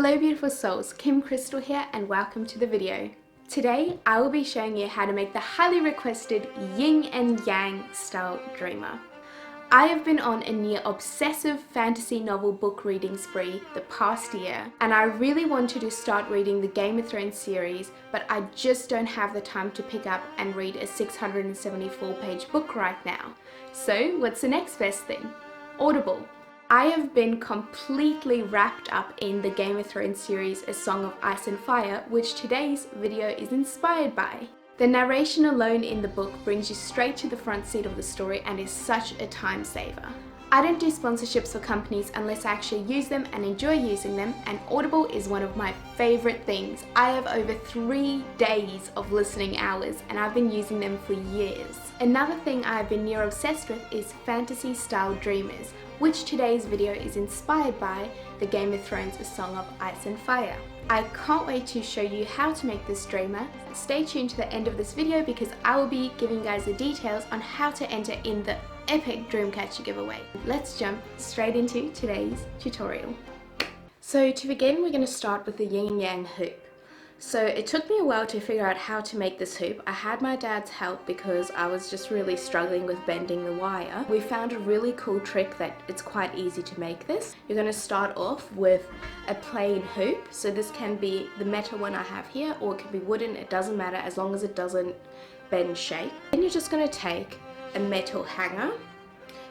Hello beautiful souls, Kim Crystal here and welcome to the video. Today I will be showing you how to make the highly requested yin and yang style dreamer. I have been on a near obsessive fantasy novel book reading spree the past year, and I really wanted to start reading the Game of Thrones series, but I just don't have the time to pick up and read a 674 page book right now. So what's the next best thing? Audible. I have been completely wrapped up in the Game of Thrones series A Song of Ice and Fire, which today's video is inspired by. The narration alone in the book brings you straight to the front seat of the story and is such a time saver. I don't do sponsorships for companies unless I actually use them and enjoy using them, and Audible is one of my favorite things. I have over 3 days of listening hours and I've been using them for years. Another thing I've been near obsessed with is fantasy style dreamers, which today's video is inspired by the Game of Thrones A Song of Ice and Fire. I can't wait to show you how to make this dreamer. Stay tuned to the end of this video because I will be giving you guys the details on how to enter in the epic Dreamcatcher giveaway. Let's jump straight into today's tutorial. So to begin, we're going to start with the yin and yang hoop. So it took me a while to figure out how to make this hoop. I had my dad's help because I was just really struggling with bending the wire. We found a really cool trick that it's quite easy to make this. You're going to start off with a plain hoop. So this can be the metal one I have here, or it can be wooden. It doesn't matter as long as it doesn't bend shape. Then you're just going to take a metal hanger.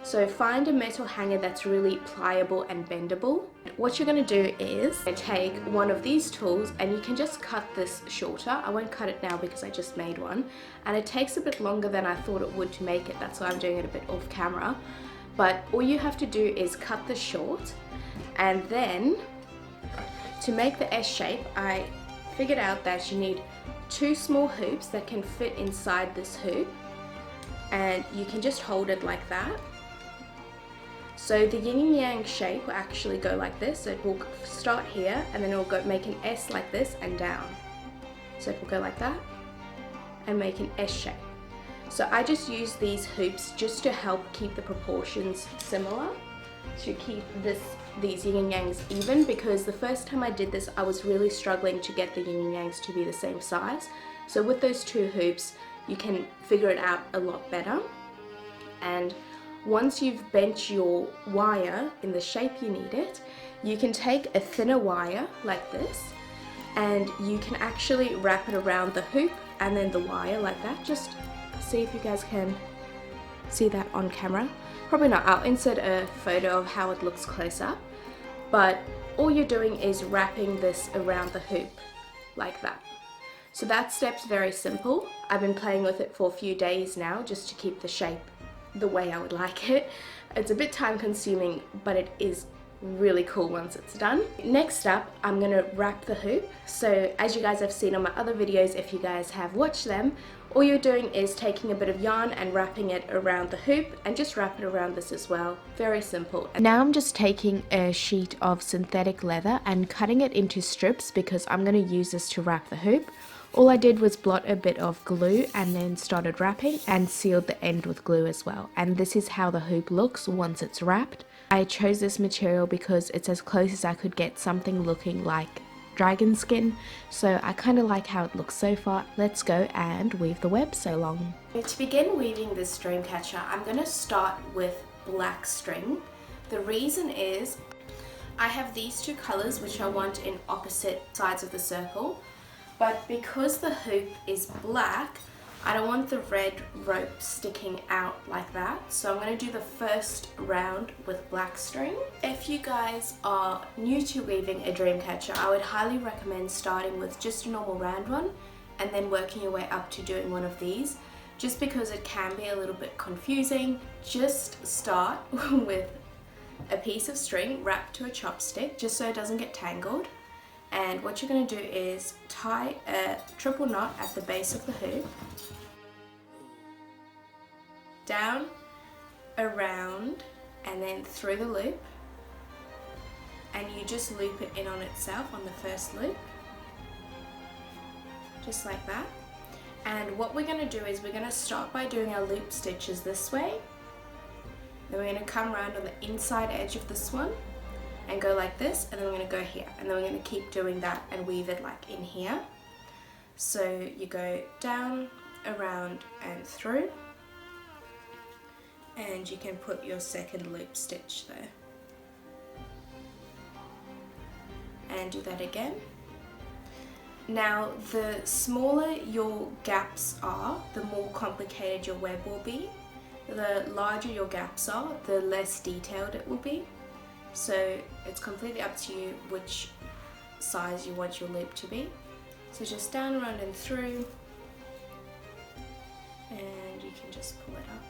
So find a metal hanger that's really pliable and bendable. What you're going to do is take one of these tools and you can just cut this shorter. I won't cut it now because I just made one, and it takes a bit longer than I thought it would to make it. That's why I'm doing it a bit off camera. But all you have to do is cut this short, and then to make the S shape, I figured out that you need 2 small hoops that can fit inside this hoop, and you can just hold it like that. So the yin and yang shape will actually go like this. So it will start here and then it will go make an S like this and down. So it will go like that and make an S shape. So I just use these hoops just to help keep the proportions similar, to keep these yin and yangs even, because the first time I did this I was really struggling to get the yin and yangs to be the same size. So with those 2 hoops you can figure it out a lot better. And once you've bent your wire in the shape you need it, you can take a thinner wire like this and you can actually wrap it around the hoop and then the wire like that. Just see if you guys can see that on camera. Probably not. I'll insert a photo of how it looks close up. But all you're doing is wrapping this around the hoop like that. So that step's very simple. I've been playing with it for a few days now just to keep the shape the way I would like it. It's a bit time consuming, but it is really cool once it's done. Next up, I'm gonna wrap the hoop. So as you guys have seen on my other videos, if you guys have watched them, all you're doing is taking a bit of yarn and wrapping it around the hoop, and just wrap it around this as well. Very simple. Now I'm just taking a sheet of synthetic leather and cutting it into strips because I'm gonna use this to wrap the hoop. All I did was blot a bit of glue and then started wrapping and sealed the end with glue as well. And this is how the hoop looks once it's wrapped. I chose this material because it's as close as I could get something looking like dragon skin. So I kind of like how it looks so far. Let's go and weave the web so long. To begin weaving this Dreamcatcher, I'm going to start with black string. The reason is I have these 2 colors which I want in opposite sides of the circle. But because the hoop is black, I don't want the red rope sticking out like that. So I'm going to do the first round with black string. If you guys are new to weaving a Dreamcatcher, I would highly recommend starting with just a normal round one and then working your way up to doing one of these. Just because it can be a little bit confusing, just start with a piece of string wrapped to a chopstick just so it doesn't get tangled. And what you're going to do is tie a triple knot at the base of the hoop, down, around, and then through the loop, and you just loop it in on itself on the first loop, just like that. And what we're going to do is we're going to start by doing our loop stitches this way, then we're going to come around on the inside edge of this one, and go like this, and then we're going to go here, and then we're going to keep doing that and weave it like in here. So you go down, around and through, and you can put your second loop stitch there. And do that again. Now the smaller your gaps are, the more complicated your web will be. The larger your gaps are, the less detailed it will be. So it's completely up to you which size you want your loop to be. So just down, around and through, and you can just pull it up.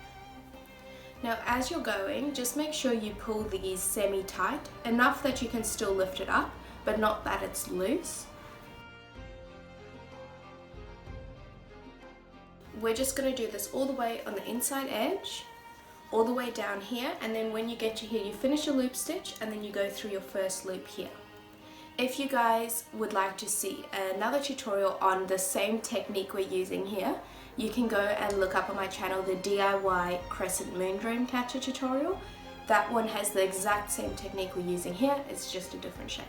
Now as you're going, just make sure you pull these semi-tight, enough that you can still lift it up, but not that it's loose. We're just going to do this all the way on the inside edge, all the way down here, and then when you get to here, you finish your loop stitch and then you go through your first loop here. If you guys would like to see another tutorial on the same technique we're using here, you can go and look up on my channel the DIY Crescent Moon Dreamcatcher tutorial. That one has the exact same technique we're using here, it's just a different shape.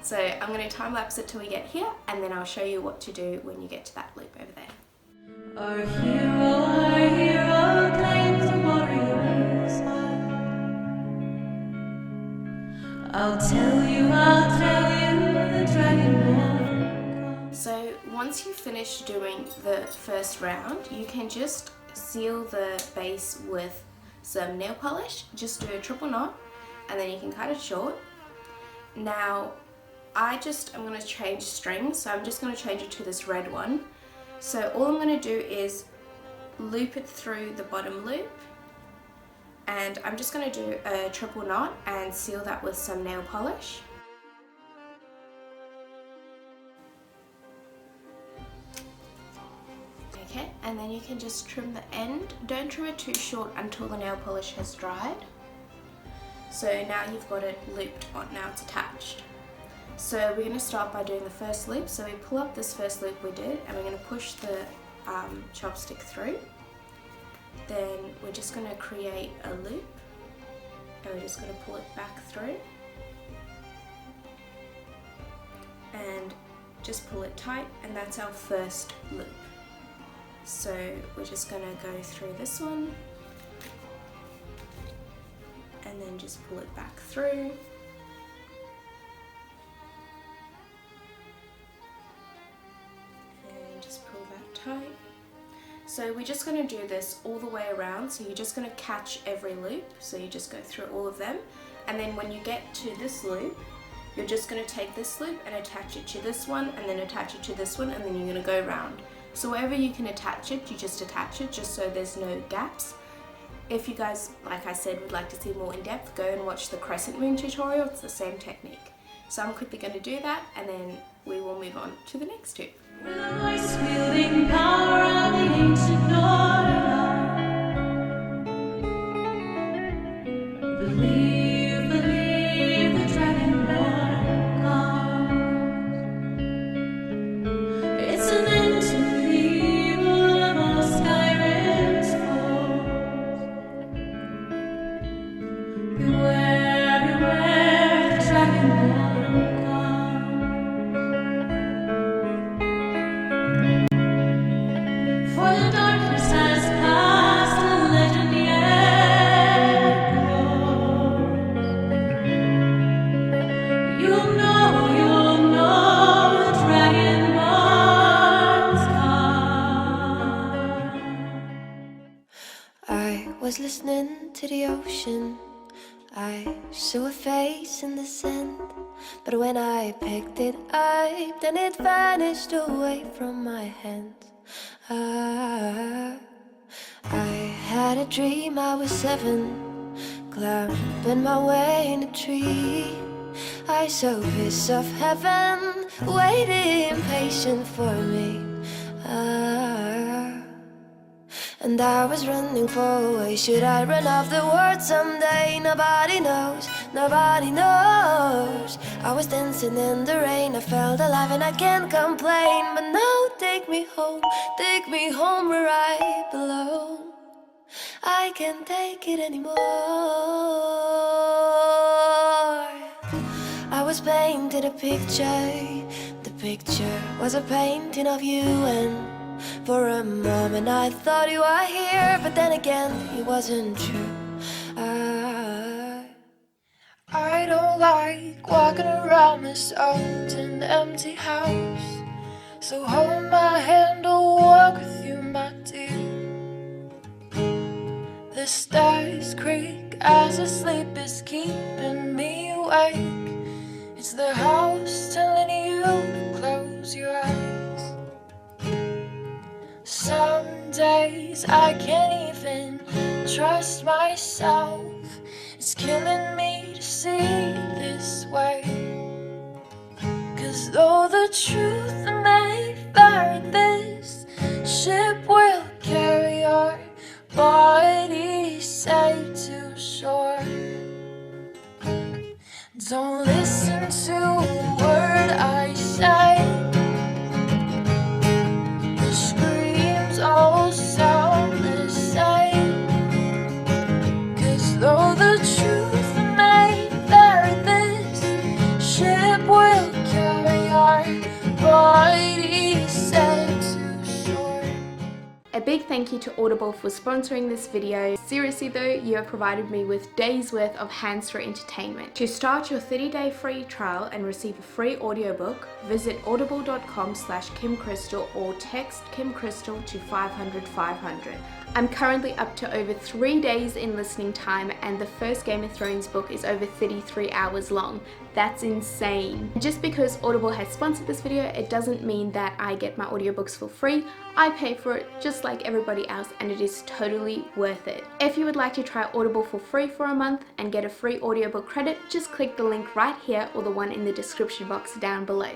So I'm going to time lapse it till we get here, and then I'll show you what to do when you get to that loop over there. Our hero claims the warrior's heart. I'll tell you the dragon. So once you finish doing the first round, you can just seal the base with some nail polish. Just do a triple knot, and then you can cut it short. Now I'm going to change strings, so I'm just going to change it to this red one. So all I'm going to do is loop it through the bottom loop, and I'm just going to do a triple knot and seal that with some nail polish. Okay, and then you can just trim the end. Don't trim it too short until the nail polish has dried. So now you've got it looped on, now it's attached. So we're going to start by doing the first loop. So we pull up this first loop we did, and we're going to push the chopstick through. Then we're just going to create a loop, and we're just going to pull it back through. And just pull it tight, and that's our first loop. So we're just going to go through this one, and then just pull it back through. Tight. So we're just going to do this all the way around, so you're just going to catch every loop, so you just go through all of them, and then when you get to this loop, you're just going to take this loop and attach it to this one, and then attach it to this one, and then you're going to go around. So wherever you can attach it, you just attach it, just so there's no gaps. If you guys, like I said, would like to see more in depth, go and watch the Crescent Moon tutorial, it's the same technique. So I'm quickly going to do that, and then we will move on to the next two. With a voice wielding power of the ancient order. Believe, the dragonborn comes. It's an end to the evil of all Skyrim's foes. Beware, the dragonborn comes. For the darkness has passed, the legend yet grows. You'll know the dragonborn's come. I was listening to the ocean. I saw a face in the sand, but when I picked it up, then it vanished away from my hands. I had a dream I was 7, climbing my way in a tree. I saw a piece of heaven waiting patient for me. And I was running far away. Should I run off the world someday? Nobody knows, nobody knows. I was dancing in the rain, I felt alive and I can't complain. But now take me home where I belong. I can't take it anymore. was painting a picture. The picture was a painting of you, and for a moment I thought you were here, but then again it wasn't true. I don't like walking around this old and empty house, so hold my hand, I'll walk with you, my dear. The stairs creak as the sleep is keeping me awake. It's the house telling you to close your eyes. Some days I can't even trust myself. It's killing me to see it this way. 'Cause though the truth may vary, this ship will carry our body safe to shore. Don't listen to a word I say. The screams all sound the same. 'Cause though the truth may vary, this ship will carry our body safe to shore. A big thank you to Audible for sponsoring this video. Seriously though, you have provided me with days worth of hands-free entertainment. To start your 30-day free trial and receive a free audiobook, visit audible.com/KimCrystal or text KimCrystal to 500 500. I'm currently up to over 3 days in listening time, and the first Game of Thrones book is over 33 hours long. That's insane. Just because Audible has sponsored this video, it doesn't mean that I get my audiobooks for free. I pay for it just like everybody else, and it is totally worth it. If you would like to try Audible for free for a month and get a free audiobook credit, just click the link right here or the one in the description box down below.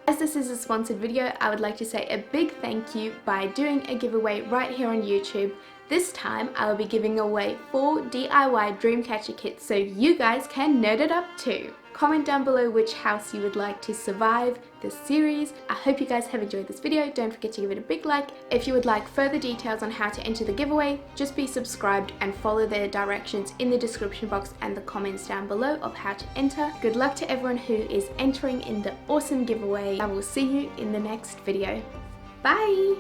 As this is a sponsored video, I would like to say a big thank you by doing a giveaway right here on YouTube. This time I will be giving away 4 DIY Dreamcatcher kits so you guys can nerd it up too. Comment down below which house you would like to survive this series. I hope you guys have enjoyed this video. Don't forget to give it a big like. If you would like further details on how to enter the giveaway, just be subscribed and follow the directions in the description box and the comments down below of how to enter. Good luck to everyone who is entering in the awesome giveaway. I will see you in the next video. Bye!